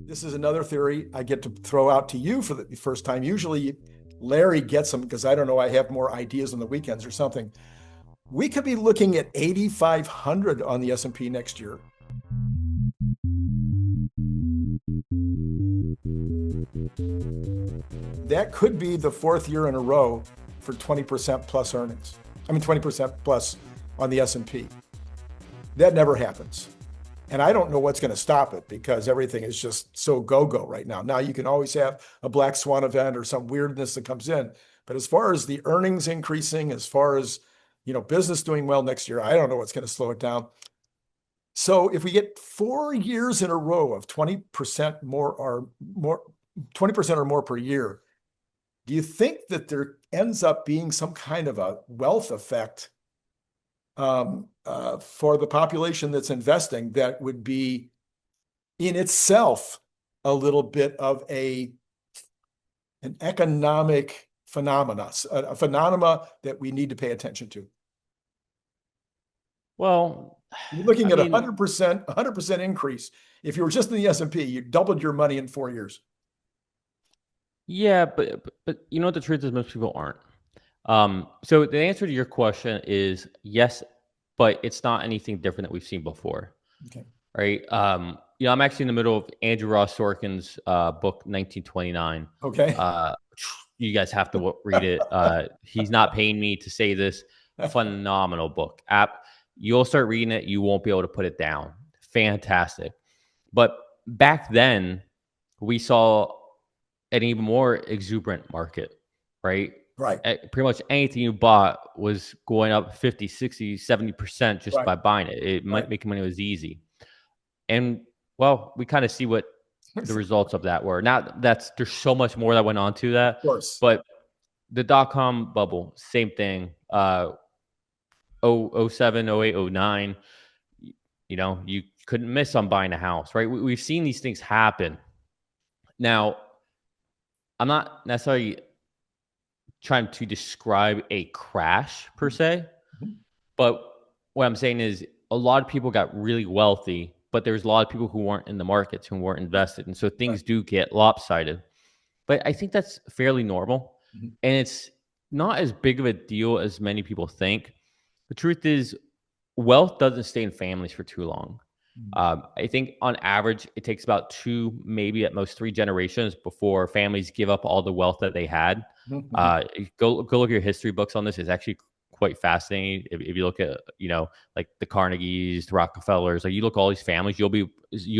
This is another theory I get to throw out to you for the first time. Usually Larry gets them because I don't know, I have more ideas on the weekends or something. We could be looking at 8,500 on the S&P next year. That could be the fourth year in a row for 20% plus earnings. I mean, 20% plus on the S&P. That never happens. And I don't know what's going to stop it because everything is just so go-go right now. Now, you can always have a black swan event or some weirdness that comes in. But as far as the earnings increasing, as far as, business doing well next year, I don't know what's going to slow it down. So if we get 4 years in a row of 20% more 20% or more per year, do you think that there ends up being some kind of a wealth effect for the population that's investing that would be in itself a little bit of an economic phenomena, a phenomena that we need to pay attention to? Well, you're looking at 100% increase. If you were just in the S&P, you doubled your money in 4 years. Yeah, but you know what the truth is, most people aren't. So the answer to your question is yes, but it's not anything different that we've seen before. Okay. Right. I'm actually in the middle of Andrew Ross Sorkin's book 1929. Okay. You guys have to read it. He's not paying me to say this. Phenomenal book. You'll start reading it, you won't be able to put it down. Fantastic. But back then, we saw an even more exuberant market, right? Right. Pretty much anything you bought was going up 50, 60, 70% just by buying it. Making money was easy. And, well, we kind of see what the results of that were. Now, there's so much more that went on to that. Of course. But the dot-com bubble, same thing. 07, 08, 09, you couldn't miss on buying a house, right? We've seen these things happen. Now, I'm not necessarily trying to describe a crash per se, but what I'm saying is a lot of people got really wealthy, but there's a lot of people who weren't in the markets, who weren't invested. And so things do get lopsided. But I think that's fairly normal. And it's not as big of a deal as many people think. The truth is, wealth doesn't stay in families for too long. I think on average, it takes about 2, maybe at most 3 generations before families give up all the wealth that they had. Go look at your history books on this. It's actually quite fascinating. If you look at, like the Carnegies, the Rockefellers, like you look at all these families, you'll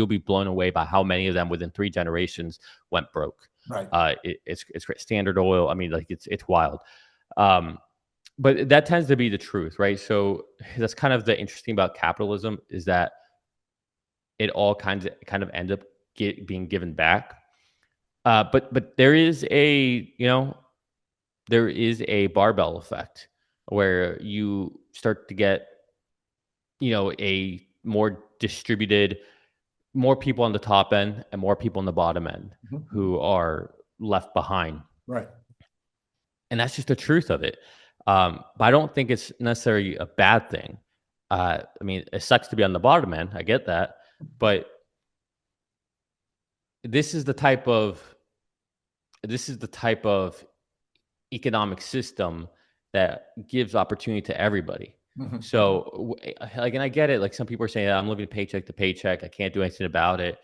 be blown away by how many of them within 3 generations went broke. Right. It's Standard Oil. I mean, like it's wild. But that tends to be the truth, right? So that's kind of the interesting about capitalism, is that it all kind of ends up being given back. But there is a barbell effect where you start to get, a more distributed, more people on the top end and more people on the bottom end who are left behind. Right. And that's just the truth of it. But I don't think it's necessarily a bad thing. I mean, it sucks to be on the bottom end. I get that. But this is the type of economic system that gives opportunity to everybody. So, and I get it. Like, some people are saying, I'm living paycheck to paycheck, I can't do anything about it.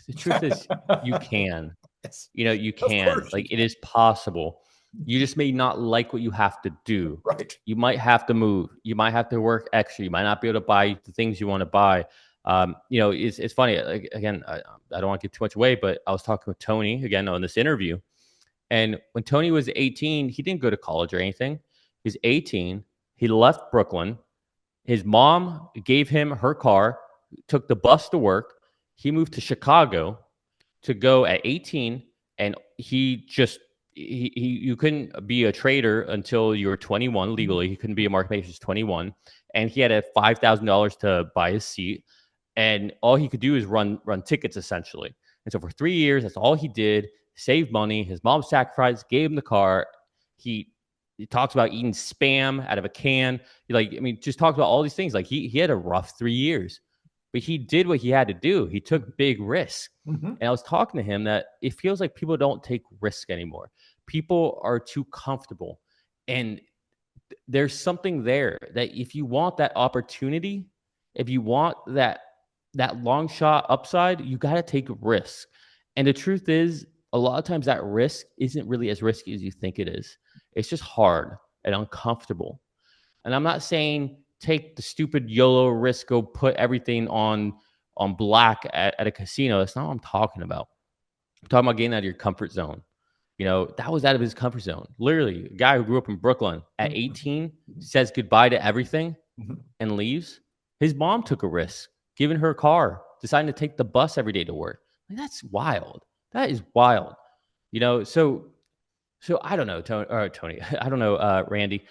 The truth is, you can. Yes. You can. Like, it is possible. You just may not like what you have to do. Right. You might have to move. You might have to work extra. You might not be able to buy the things you want to buy. It's funny. Like, again, I don't want to give too much away, but I was talking with Tony again on this interview. And when Tony was 18, he didn't go to college or anything. He was 18. He left Brooklyn. His mom gave him her car, took the bus to work. He moved to Chicago to go at 18, and you couldn't be a trader until you were 21 legally. He couldn't be a market maker until 21, and he had $5,000 to buy his seat, and all he could do is run tickets essentially. And so for 3 years, that's all he did. Saved money. His mom sacrificed, gave him the car. He talks about eating Spam out of a can. Just talks about all these things. Like, he had a rough 3 years, but he did what he had to do. He took big risks. Mm-hmm. And I was talking to him that it feels like people don't take risk anymore. People are too comfortable. And there's something there that if you want that opportunity, if you want that long shot upside, you got to take risks. And the truth is, a lot of times that risk isn't really as risky as you think it is. It's just hard and uncomfortable. And I'm not saying take the stupid YOLO risk, go put everything on black at a casino. That's not what I'm talking about. I'm talking about getting out of your comfort zone. You know, that was out of his comfort zone. Literally, a guy who grew up in Brooklyn at 18 says goodbye to everything and leaves. His mom took a risk, giving her a car, deciding to take the bus every day to work. Like, that's wild. That is wild. You know, so I don't know, Tony. I don't know, Randy.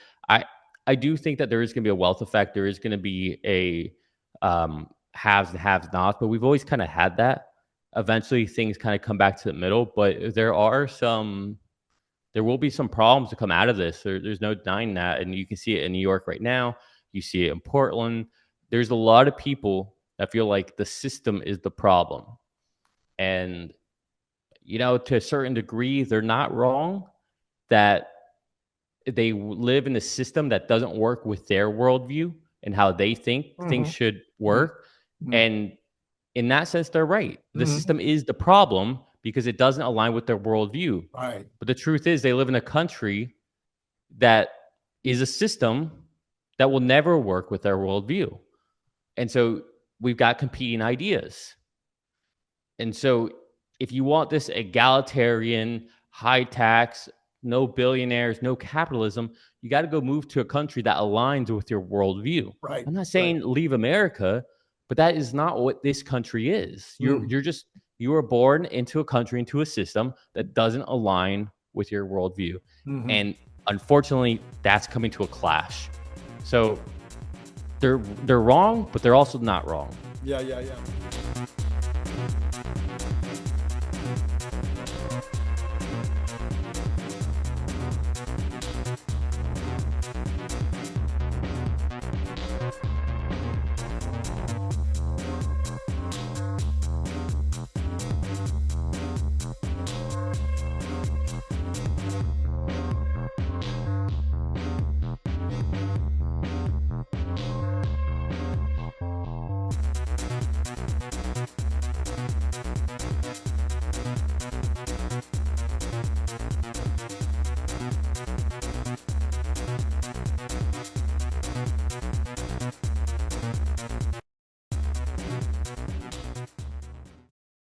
I do think that there is going to be a wealth effect. There is going to be a haves and haves nots, but we've always kind of had that. Eventually, things kind of come back to the middle, but there will be some problems to come out of this. There's no denying that, and you can see it in New York right now. You see it in Portland. There's a lot of people that feel like the system is the problem, and you know, to a certain degree, they're not wrong. That they live in a system that doesn't work with their worldview and how they think things should work. And in that sense, they're right. The system is the problem because it doesn't align with their worldview. Right. But the truth is, they live in a country that is a system that will never work with their worldview. And so we've got competing ideas. And so if you want this egalitarian, high tax, no billionaires, no capitalism, you got to go move to a country that aligns with your worldview. Right. I'm not saying leave America, but that is not what this country is. You were born into a country, into a system that doesn't align with your worldview. And unfortunately, that's coming to a clash. So they're wrong, but they're also not wrong. Yeah.